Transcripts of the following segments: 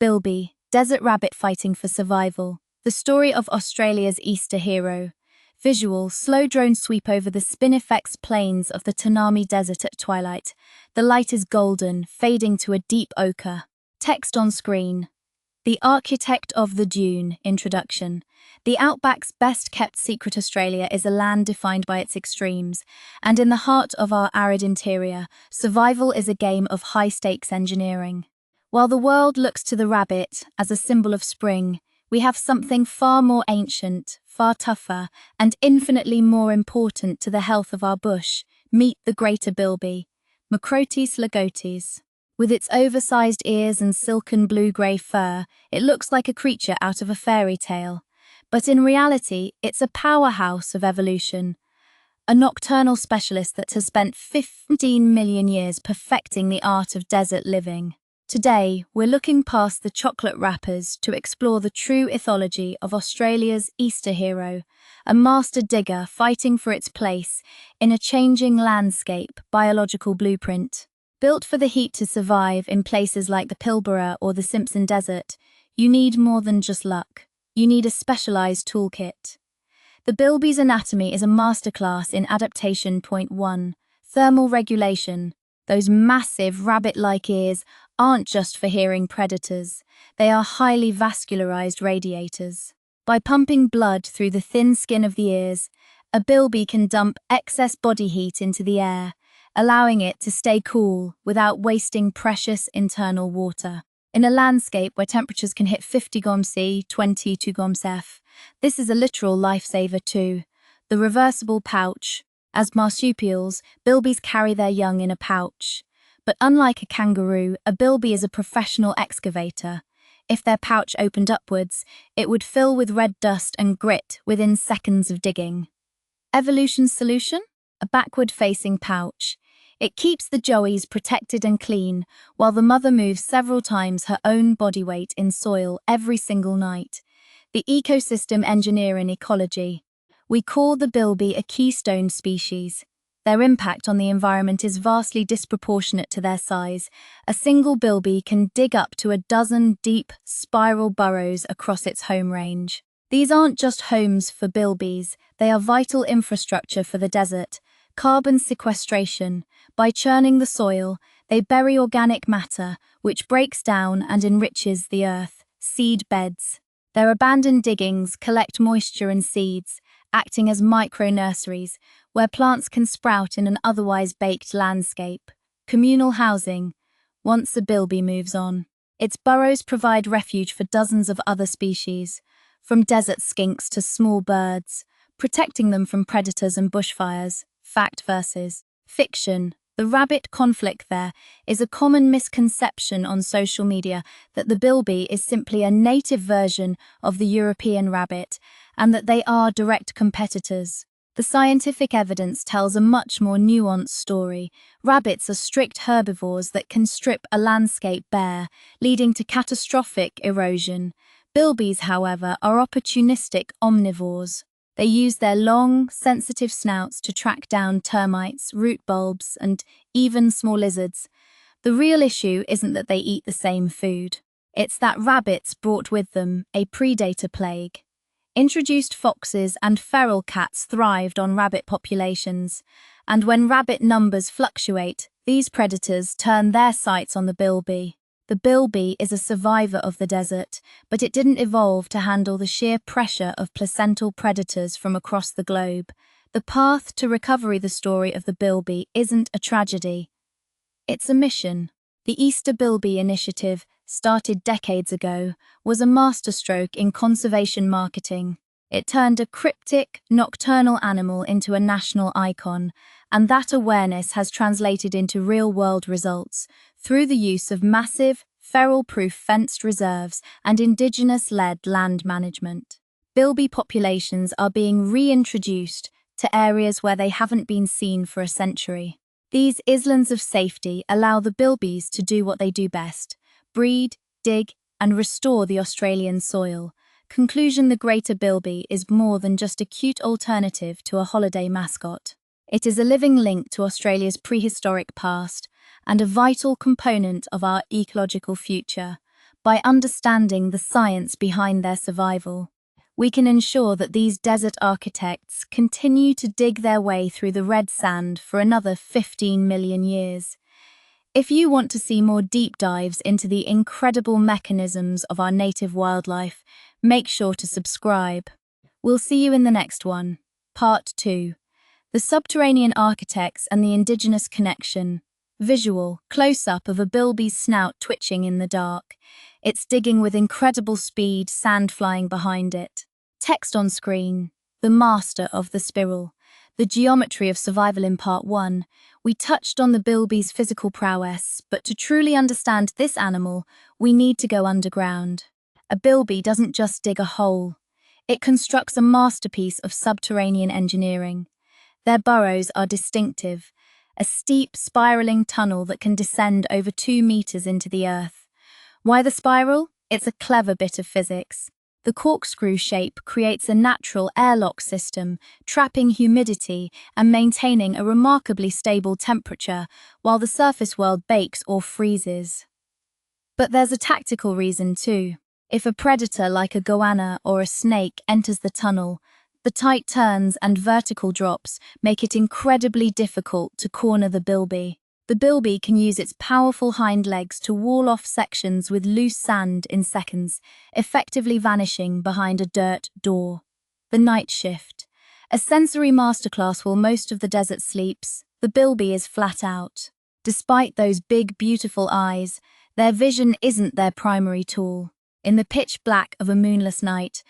Bilby, desert rabbit fighting for survival. The story of Australia's Easter hero. Visual, slow drone sweep over the spinifex plains of the Tanami Desert at twilight. The light is golden, fading to a deep ochre. Text on screen. The Architect of the Dune. Introduction. The Outback's best-kept secret. Australia is a land defined by its extremes, and in the heart of our arid interior, survival is a game of high-stakes engineering. While the world looks to the rabbit as a symbol of spring, we have something far more ancient, far tougher, and infinitely more important to the health of our bush. Meet the Greater Bilby, Macrotes lagotes. With its oversized ears and silken blue-grey fur, it looks like a creature out of a fairy tale. But in reality, it's a powerhouse of evolution. A nocturnal specialist that has spent 15 million years perfecting the art of desert living. Today, we're looking past the chocolate wrappers to explore the true ethology of Australia's Easter hero, a master digger fighting for its place in a changing landscape biological blueprint. Built for the heat to survive in places like the Pilbara or the Simpson Desert, you need more than just luck. You need a specialized toolkit. The Bilby's anatomy is a masterclass in adaptation. Point 1. Thermal regulation. Those massive rabbit-like ears aren't just for hearing predators. They are highly vascularized radiators. By pumping blood through the thin skin of the ears, a bilby can dump excess body heat into the air, allowing it to stay cool without wasting precious internal water. In a landscape where temperatures can hit 50 degrees C, 20 degrees F, this is a literal lifesaver too. The reversible pouch. As marsupials, bilbies carry their young in a pouch. But unlike a kangaroo, a bilby is a professional excavator. If their pouch opened upwards, it would fill with red dust and grit within seconds of digging. Evolution's solution? A backward-facing pouch. It keeps the joeys protected and clean, while the mother moves several times her own body weight in soil every single night. The ecosystem engineer in ecology. We call the bilby a keystone species. Their impact on the environment is vastly disproportionate to their size. A single bilby can dig up to a dozen deep, spiral burrows across its home range. These aren't just homes for bilbies, they are vital infrastructure for the desert. Carbon sequestration. By churning the soil, they bury organic matter, which breaks down and enriches the earth. Seed beds. Their abandoned diggings collect moisture and seeds, acting as micro-nurseries, where plants can sprout in an otherwise baked landscape. Communal housing. Once a bilby moves on, its burrows provide refuge for dozens of other species, from desert skinks to small birds, protecting them from predators and bushfires. Fact versus fiction. The rabbit conflict. There is a common misconception on social media that the bilby is simply a native version of the European rabbit and that they are direct competitors. The scientific evidence tells a much more nuanced story. Rabbits are strict herbivores that can strip a landscape bare, leading to catastrophic erosion. Bilbies, however, are opportunistic omnivores. They use their long, sensitive snouts to track down termites, root bulbs, and even small lizards. The real issue isn't that they eat the same food. It's that rabbits brought with them a predator plague. Introduced foxes and feral cats thrived on rabbit populations, and when rabbit numbers fluctuate, these predators turn their sights on the bilby. The bilby is a survivor of the desert, but it didn't evolve to handle the sheer pressure of placental predators from across the globe. The path to recovery. The story of the bilby isn't a tragedy. It's a mission. The Easter Bilby initiative, started decades ago, was a masterstroke in conservation marketing. It turned a cryptic, nocturnal animal into a national icon, and that awareness has translated into real-world results through the use of massive, feral-proof fenced reserves and indigenous-led land management. Bilby populations are being reintroduced to areas where they haven't been seen for a century. These islands of safety allow the bilbies to do what they do best: breed, dig, and restore the Australian soil. Conclusion: the Greater Bilby is more than just a cute alternative to a holiday mascot. It is a living link to Australia's prehistoric past and a vital component of our ecological future. By understanding the science behind their survival, we can ensure that these desert architects continue to dig their way through the red sand for another 15 million years. If you want to see more deep dives into the incredible mechanisms of our native wildlife, make sure to subscribe. We'll see you in the next one. Part 2. The Subterranean Architects and the Indigenous Connection. Visual, close-up of a bilby's snout twitching in the dark. It's digging with incredible speed, sand flying behind it. Text on screen. The master of the spiral. The geometry of survival in Part 1. We touched on the bilby's physical prowess, but to truly understand this animal, we need to go underground. A bilby doesn't just dig a hole. It constructs a masterpiece of subterranean engineering. Their burrows are distinctive, a steep, spiraling tunnel that can descend over 2 meters into the earth. Why the spiral? It's a clever bit of physics. The corkscrew shape creates a natural airlock system, trapping humidity and maintaining a remarkably stable temperature while the surface world bakes or freezes. But there's a tactical reason too. If a predator like a goanna or a snake enters the tunnel, the tight turns and vertical drops make it incredibly difficult to corner the bilby. The bilby can use its powerful hind legs to wall off sections with loose sand in seconds, effectively vanishing behind a dirt door. The night shift. A sensory masterclass while most of the desert sleeps, the bilby is flat out. Despite those big, beautiful eyes, their vision isn't their primary tool. In the pitch black of a moonless night,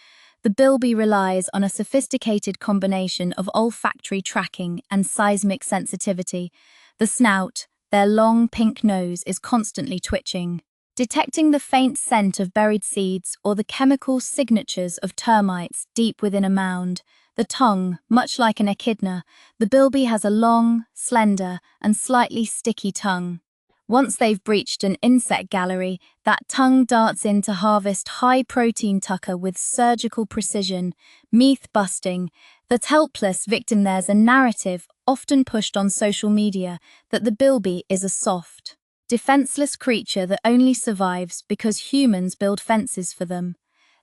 the bilby relies on a sophisticated combination of olfactory tracking and seismic sensitivity. The snout, their long pink nose, is constantly twitching, detecting the faint scent of buried seeds or the chemical signatures of termites deep within a mound. The tongue, much like an echidna, the bilby has a long, slender, and slightly sticky tongue. Once they've breached an insect gallery, that tongue darts in to harvest high-protein tucker with surgical precision, myth-busting. The helpless victim. There's a narrative, often pushed on social media, that the bilby is a soft, defenseless creature that only survives because humans build fences for them.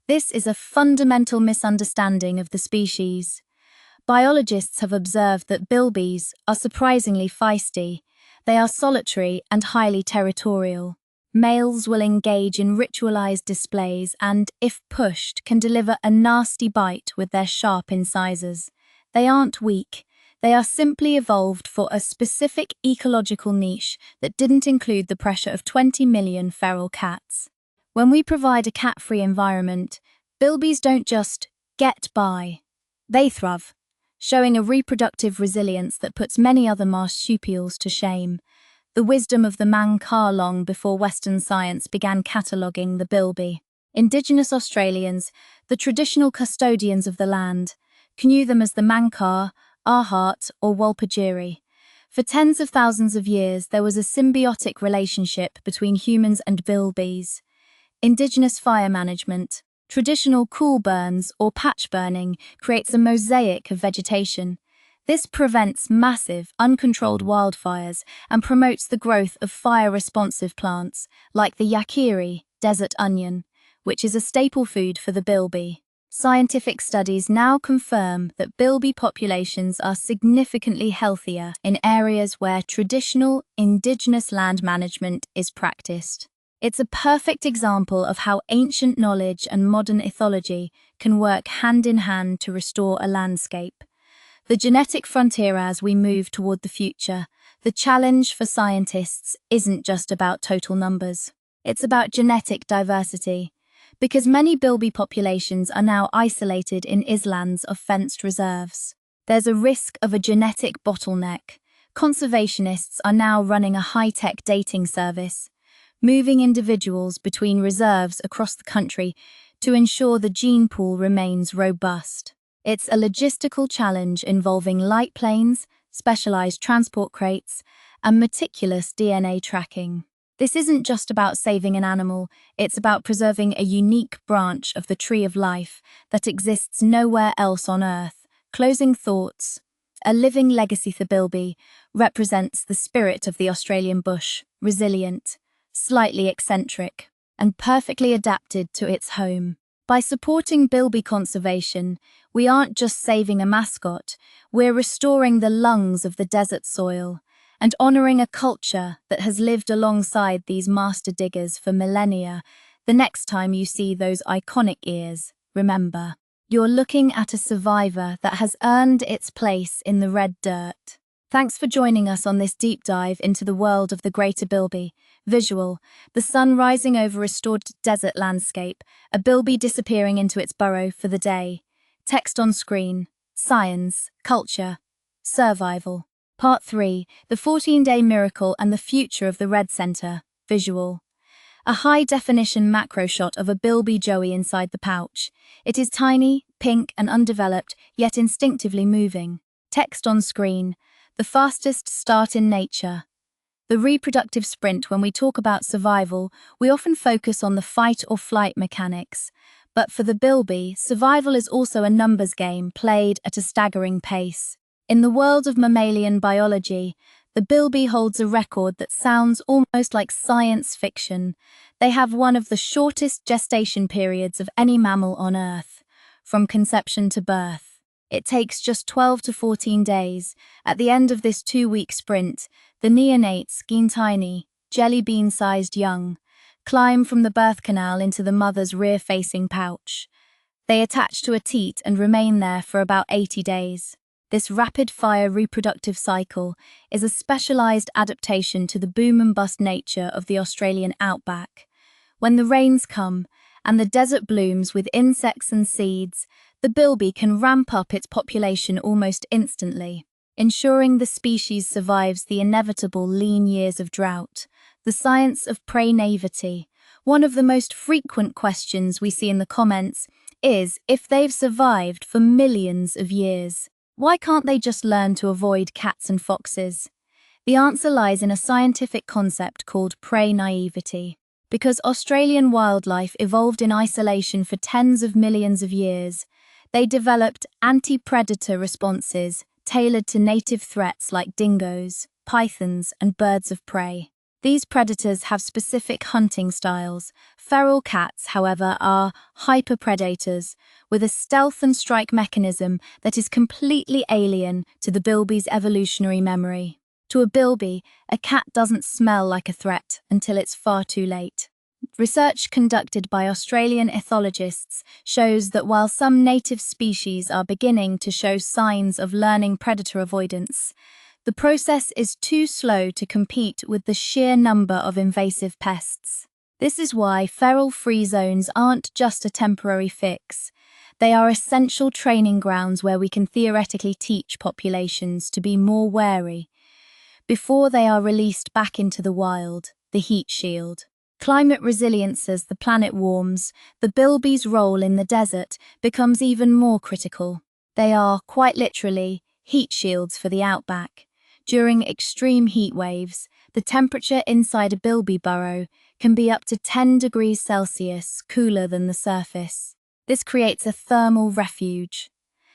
This is a fundamental misunderstanding of the species. Biologists have observed that bilbies are surprisingly feisty. They are solitary and highly territorial. Males will engage in ritualized displays and, if pushed, can deliver a nasty bite with their sharp incisors. They aren't weak. They are simply evolved for a specific ecological niche that didn't include the pressure of 20 million feral cats. When we provide a cat-free environment, bilbies don't just get by. They thrive, showing a reproductive resilience that puts many other marsupials to shame. The wisdom of the Mankar long before Western science began cataloguing the bilby. Indigenous Australians, the traditional custodians of the land, knew them as the Mankar, Arhat, or Walpurgiri. For tens of thousands of years, there was a symbiotic relationship between humans and bilbies. Indigenous fire management. Traditional cool burns or patch burning creates a mosaic of vegetation. This prevents massive, uncontrolled wildfires and promotes the growth of fire-responsive plants, like the yakiri, desert onion, which is a staple food for the bilby. Scientific studies now confirm that bilby populations are significantly healthier in areas where traditional indigenous land management is practiced. It's a perfect example of how ancient knowledge and modern ethology can work hand in hand to restore a landscape. The genetic frontier as we move toward the future, the challenge for scientists isn't just about total numbers. It's about genetic diversity. Because many bilby populations are now isolated in islands of fenced reserves, there's a risk of a genetic bottleneck. Conservationists are now running a high-tech dating service, moving individuals between reserves across the country to ensure the gene pool remains robust. It's a logistical challenge involving light planes, specialized transport crates, and meticulous DNA tracking. This isn't just about saving an animal, it's about preserving a unique branch of the tree of life that exists nowhere else on Earth. Closing thoughts. A living legacy. The bilby represents the spirit of the Australian bush, resilient, slightly eccentric, and perfectly adapted to its home. By supporting bilby conservation, we aren't just saving a mascot, we're restoring the lungs of the desert soil and honoring a culture that has lived alongside these master diggers for millennia. The next time you see those iconic ears, remember, you're looking at a survivor that has earned its place in the red dirt. Thanks for joining us on this deep dive into the world of the Greater Bilby. Visual: the sun rising over a restored desert landscape, a bilby disappearing into its burrow for the day. Text on screen: science, culture, survival. Part 3: the 14-day miracle and the future of the Red Center. Visual: a high-definition macro shot of a bilby joey inside the pouch. It is tiny, pink and undeveloped, yet instinctively moving. Text on screen: the fastest start in nature. The reproductive sprint. When we talk about survival, we often focus on the fight or flight mechanics. But for the bilby, survival is also a numbers game played at a staggering pace. In the world of mammalian biology, the bilby holds a record that sounds almost like science fiction. They have one of the shortest gestation periods of any mammal on Earth, from conception to birth. It takes just 12 to 14 days. At the end of this 2-week sprint, the neonates, tiny, jelly bean-sized young, climb from the birth canal into the mother's rear-facing pouch. They attach to a teat and remain there for about 80 days. This rapid-fire reproductive cycle is a specialized adaptation to the boom-and-bust nature of the Australian outback. When the rains come and the desert blooms with insects and seeds, the bilby can ramp up its population almost instantly, ensuring the species survives the inevitable lean years of drought. The science of prey naivety. One of the most frequent questions we see in the comments is if they've survived for millions of years, why can't they just learn to avoid cats and foxes? The answer lies in a scientific concept called prey naivety. Because Australian wildlife evolved in isolation for tens of millions of years, they developed anti-predator responses tailored to native threats like dingoes, pythons, and birds of prey. These predators have specific hunting styles. Feral cats, however, are hyperpredators, with a stealth and strike mechanism that is completely alien to the bilby's evolutionary memory. To a bilby, a cat doesn't smell like a threat until it's far too late. Research conducted by Australian ethologists shows that while some native species are beginning to show signs of learning predator avoidance, the process is too slow to compete with the sheer number of invasive pests. This is why feral-free zones aren't just a temporary fix. They are essential training grounds where we can theoretically teach populations to be more wary before they are released back into the wild. The heat shield. Climate resilience. As the planet warms, the bilby's role in the desert becomes even more critical. They are, quite literally, heat shields for the outback. During extreme heat waves, the temperature inside a bilby burrow can be up to 10 degrees Celsius cooler than the surface. This creates a thermal refuge.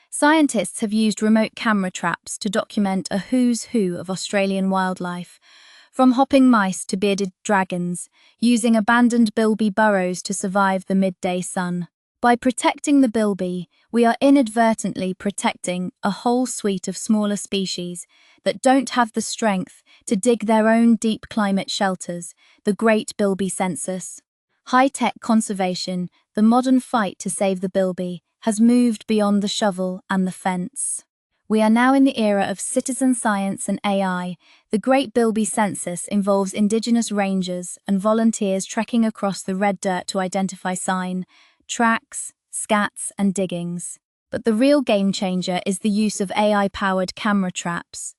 Scientists have used remote camera traps to document a who's who of Australian wildlife, from hopping mice to bearded dragons, using abandoned bilby burrows to survive the midday sun. By protecting the bilby, we are inadvertently protecting a whole suite of smaller species that don't have the strength to dig their own deep climate shelters, the Great Bilby Census. High-tech conservation, the modern fight to save the bilby, has moved beyond the shovel and the fence. We are now in the era of citizen science and AI. The Great Bilby Census involves Indigenous rangers and volunteers trekking across the red dirt to identify sign, tracks, scats, and diggings. But the real game changer is the use of AI-powered camera traps.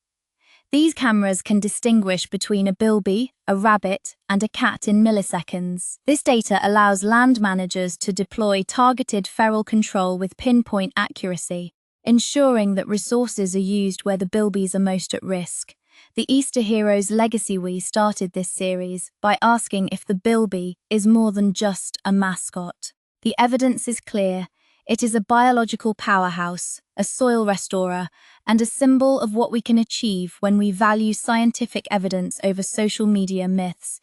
These cameras can distinguish between a bilby, a rabbit, and a cat in milliseconds. This data allows land managers to deploy targeted feral control with pinpoint accuracy, ensuring that resources are used where the bilbies are most at risk. The Easter Heroes Legacy. We started this series by asking if the bilby is more than just a mascot. The evidence is clear. It is a biological powerhouse, a soil restorer, and a symbol of what we can achieve when we value scientific evidence over social media myths.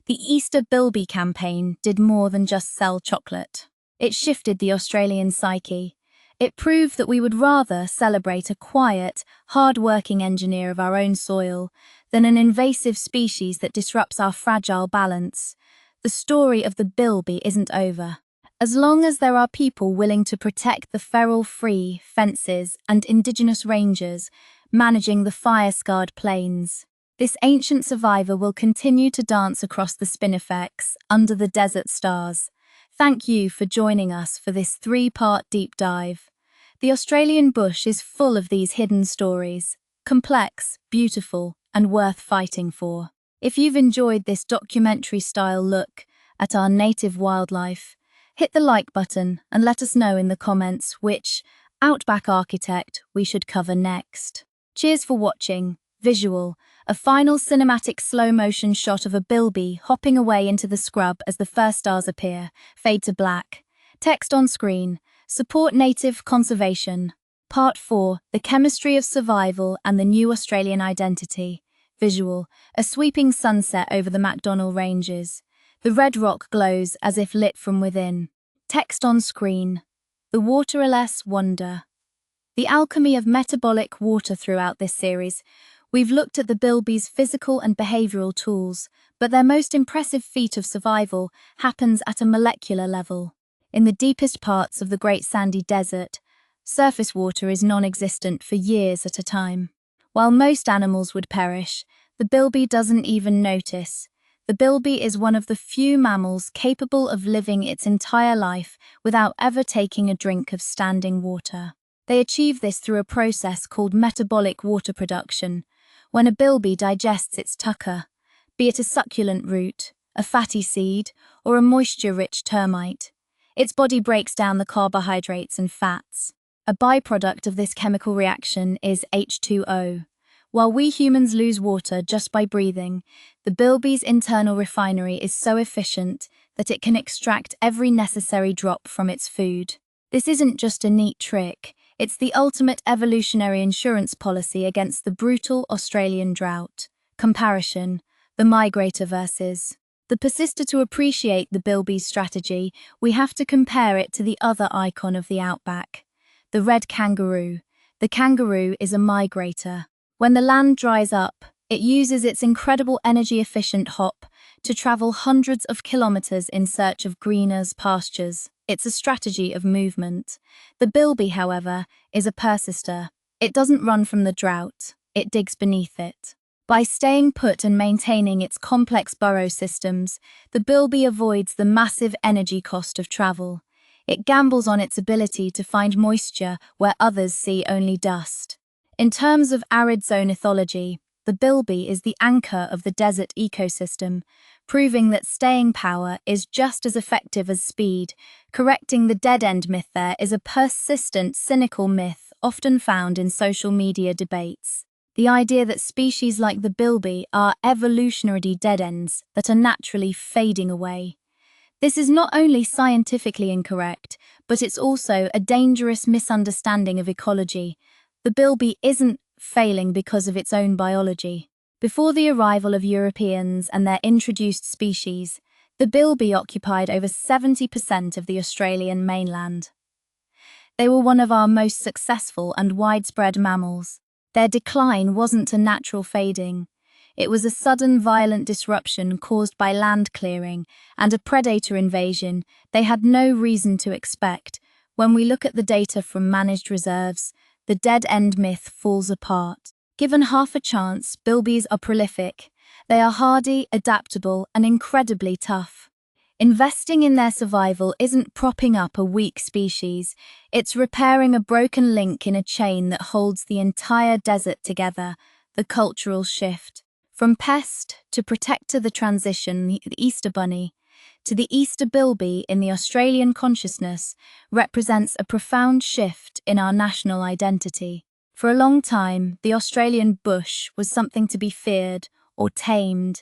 The Easter Bilby campaign did more than just sell chocolate. It shifted the Australian psyche. It proved that we would rather celebrate a quiet, hard-working engineer of our own soil than an invasive species that disrupts our fragile balance. The story of the Bilby isn't over. As long as there are people willing to protect the feral-free fences and indigenous rangers managing the fire-scarred plains, this ancient survivor will continue to dance across the spinifex under the desert stars. Thank you for joining us for this 3-part deep dive. The Australian bush is full of these hidden stories, complex, beautiful, and worth fighting for. If you've enjoyed this documentary-style look at our native wildlife, hit the like button and let us know in the comments which Outback architect we should cover next. Cheers for watching. Visual, a final cinematic slow-motion shot of a bilby hopping away into the scrub as the first stars appear, fade to black. Text on screen, support native conservation. Part 4, the chemistry of survival and the new Australian identity. Visual, a sweeping sunset over the MacDonnell Ranges. The red rock glows as if lit from within. Text on screen, the waterless wonder. The alchemy of metabolic water throughout this series. We've looked at the bilby's physical and behavioural tools, but their most impressive feat of survival happens at a molecular level. In the deepest parts of the Great Sandy Desert, surface water is non-existent for years at a time. While most animals would perish, the bilby doesn't even notice. The bilby is one of the few mammals capable of living its entire life without ever taking a drink of standing water. They achieve this through a process called metabolic water production. When a bilby digests its tucker, be it a succulent root, a fatty seed, or a moisture-rich termite, its body breaks down the carbohydrates and fats. A byproduct of this chemical reaction is H2O. While we humans lose water just by breathing, the bilby's internal refinery is so efficient that it can extract every necessary drop from its food. This isn't just a neat trick. It's the ultimate evolutionary insurance policy against the brutal Australian drought. Comparison, the migrator versus. The persister. To appreciate the bilby's strategy, we have to compare it to the other icon of the outback, the red kangaroo. The kangaroo is a migrator. When the land dries up, it uses its incredible energy-efficient hop to travel hundreds of kilometers in search of greener pastures. It's a strategy of movement. The bilby, however, is a persister. It doesn't run from the drought, it digs beneath it. By staying put and maintaining its complex burrow systems, the bilby avoids the massive energy cost of travel. It gambles on its ability to find moisture where others see only dust. In terms of arid zone ethology, the bilby is the anchor of the desert ecosystem, proving that staying power is just as effective as speed. Correcting the dead-end myth there is a persistent, cynical myth often found in social media debates. The idea that species like the bilby are evolutionary dead ends that are naturally fading away. This is not only scientifically incorrect, but it's also a dangerous misunderstanding of ecology. The bilby isn't failing because of its own biology. Before the arrival of Europeans and their introduced species, the bilby occupied over 70% of the Australian mainland. They were one of our most successful and widespread mammals. Their decline wasn't a natural fading. It was a sudden violent disruption caused by land clearing and a predator invasion they had no reason to expect. When we look at the data from managed reserves, the dead-end myth falls apart. Given half a chance, bilbies are prolific. They are hardy, adaptable, and incredibly tough. Investing in their survival isn't propping up a weak species, it's repairing a broken link in a chain that holds the entire desert together, the cultural shift. From pest to protector, the transition, the Easter bunny, to the Easter bilby in the Australian consciousness represents a profound shift in our national identity. For a long time, the Australian bush was something to be feared or tamed.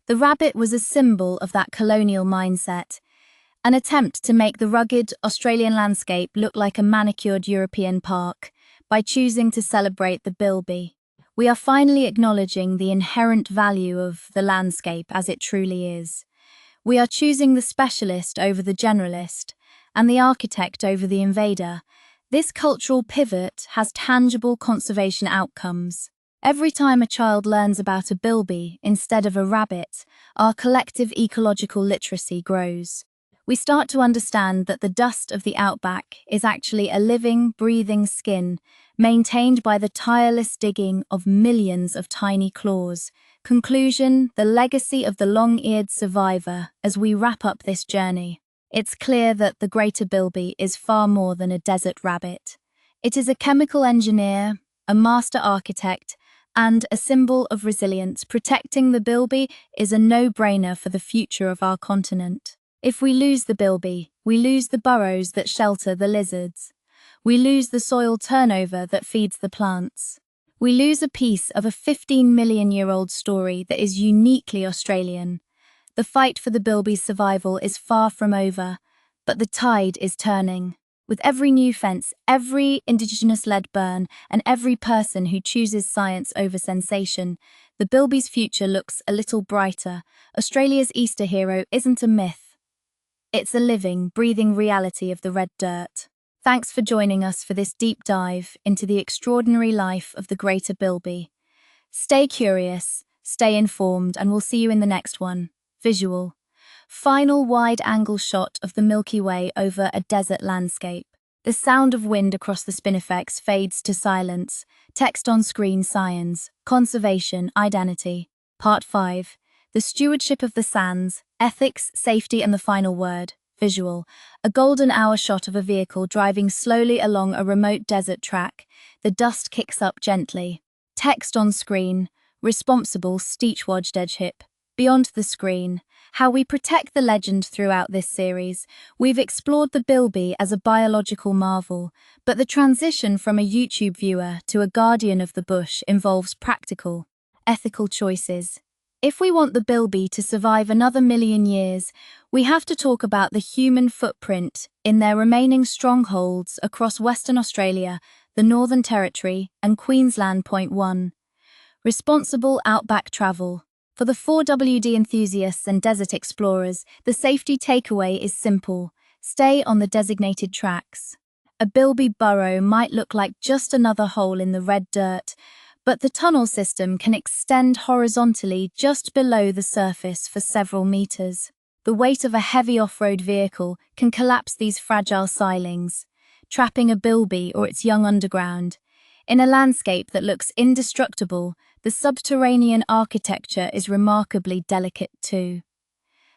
The rabbit was a symbol of that colonial mindset, an attempt to make the rugged Australian landscape look like a manicured European park by choosing to celebrate the bilby. We are finally acknowledging the inherent value of the landscape as it truly is. We are choosing the specialist over the generalist, and the architect over the invader. This cultural pivot has tangible conservation outcomes. Every time a child learns about a bilby instead of a rabbit, our collective ecological literacy grows. We start to understand that the dust of the outback is actually a living, breathing skin, maintained by the tireless digging of millions of tiny claws. Conclusion: the legacy of the long-eared survivor as we wrap up this journey. It's clear that the Greater Bilby is far more than a desert rabbit. It is a chemical engineer, a master architect, and a symbol of resilience. Protecting the bilby is a no-brainer for the future of our continent. If we lose the bilby, we lose the burrows that shelter the lizards. We lose the soil turnover that feeds the plants. We lose a piece of a 15-million-year-old story that is uniquely Australian. The fight for the bilby's survival is far from over, but the tide is turning. With every new fence, every Indigenous-led burn, and every person who chooses science over sensation, the bilby's future looks a little brighter. Australia's Easter hero isn't a myth. It's a living, breathing reality of the red dirt. Thanks for joining us for this deep dive into the extraordinary life of the Greater Bilby. Stay curious, stay informed, and we'll see you in the next one. Visual. Final wide-angle shot of the Milky Way over a desert landscape. The sound of wind across the spinifex fades to silence. Text on screen: science, conservation, identity. Part 5. The stewardship of the sands, ethics, safety, and the final word. Visual. A golden hour shot of a vehicle driving slowly along a remote desert track. The dust kicks up gently. Text on screen: responsible, stewardship. Beyond the screen, how we protect the legend. Throughout this series, we've explored the bilby as a biological marvel, but the transition from a YouTube viewer to a guardian of the bush involves practical, ethical choices. If we want the bilby to survive another million years, we have to talk about the human footprint in their remaining strongholds across Western Australia, the Northern Territory, and Queensland. Point 1. Responsible outback travel. For the 4WD enthusiasts and desert explorers, the safety takeaway is simple: stay on the designated tracks. A bilby burrow might look like just another hole in the red dirt, but the tunnel system can extend horizontally just below the surface for several meters. The weight of a heavy off-road vehicle can collapse these fragile silings, trapping a bilby or its young underground. In a landscape that looks indestructible, the subterranean architecture is remarkably delicate too.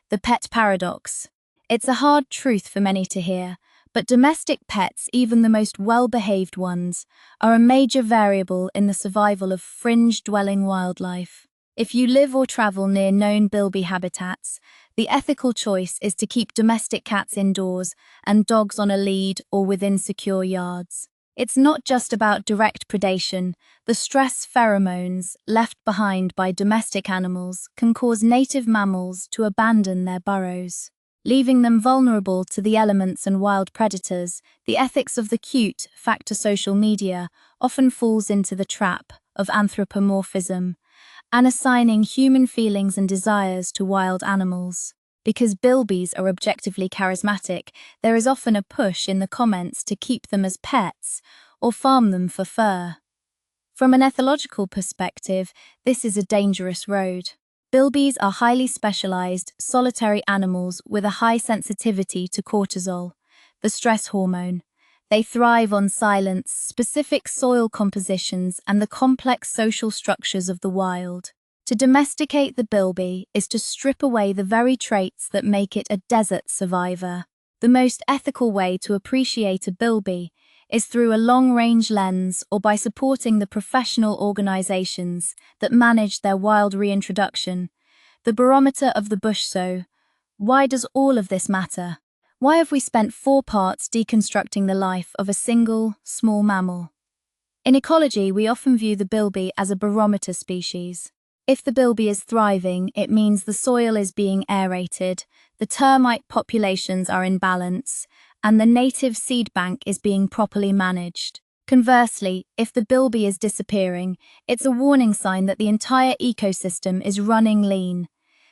The pet paradox. It's a hard truth for many to hear, but domestic pets, even the most well-behaved ones, are a major variable in the survival of fringe-dwelling wildlife. If you live or travel near known bilby habitats, the ethical choice is to keep domestic cats indoors and dogs on a lead or within secure yards. It's not just about direct predation. The stress pheromones left behind by domestic animals can cause native mammals to abandon their burrows, leaving them vulnerable to the elements and wild predators. The ethics of the cute factor social media often falls into the trap of anthropomorphism and assigning human feelings and desires to wild animals. Because bilbies are objectively charismatic, there is often a push in the comments to keep them as pets or farm them for fur. From an ethological perspective, this is a dangerous road. Bilbies are highly specialized, solitary animals with a high sensitivity to cortisol, the stress hormone. They thrive on silence, specific soil compositions, and the complex social structures of the wild. To domesticate the bilby is to strip away the very traits that make it a desert survivor. The most ethical way to appreciate a bilby is through a long-range lens or by supporting the professional organizations that manage their wild reintroduction. The barometer of the bush. So, why does all of this matter? Why have we spent 4 parts deconstructing the life of a single, small mammal? In ecology, we often view the bilby as a barometer species. If the bilby is thriving, it means the soil is being aerated, the termite populations are in balance, and the native seed bank is being properly managed. Conversely, if the bilby is disappearing, it's a warning sign that the entire ecosystem is running lean.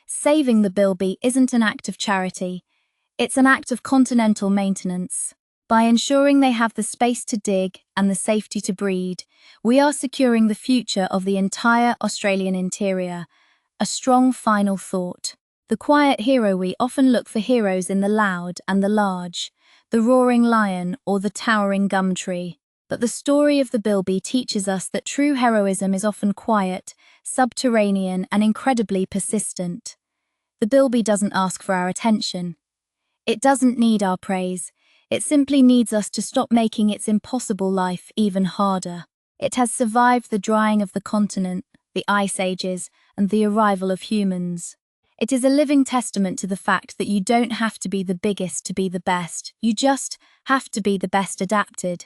Saving the bilby isn't an act of charity, it's an act of continental maintenance. By ensuring they have the space to dig and the safety to breed, we are securing the future of the entire Australian interior. A strong final thought. The quiet hero. We often look for heroes in the loud and the large, the roaring lion or the towering gum tree. But the story of the bilby teaches us that true heroism is often quiet, subterranean, and incredibly persistent. The bilby doesn't ask for our attention. It doesn't need our praise. It simply needs us to stop making its impossible life even harder. It has survived the drying of the continent, the ice ages, and the arrival of humans. It is a living testament to the fact that you don't have to be the biggest to be the best. You just have to be the best adapted.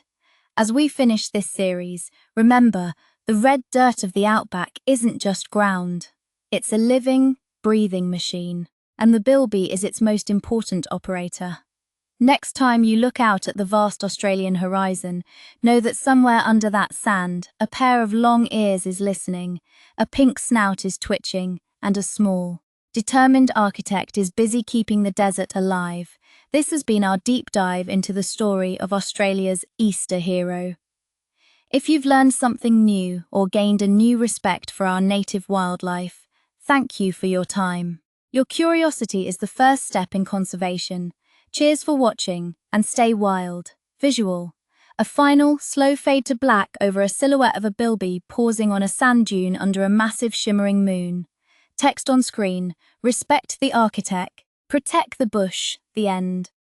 As we finish this series, remember, the red dirt of the Outback isn't just ground. It's a living, breathing machine, and the bilby is its most important operator. Next time you look out at the vast Australian horizon, know that somewhere under that sand, a pair of long ears is listening, a pink snout is twitching, and a small, determined architect is busy keeping the desert alive. This has been our deep dive into the story of Australia's Easter hero. If you've learned something new or gained a new respect for our native wildlife, thank you for your time. Your curiosity is the first step in conservation. Cheers for watching, and stay wild. Visual. A final, slow fade to black over a silhouette of a bilby pausing on a sand dune under a massive shimmering moon. Text on screen: respect the architect, protect the bush, the end.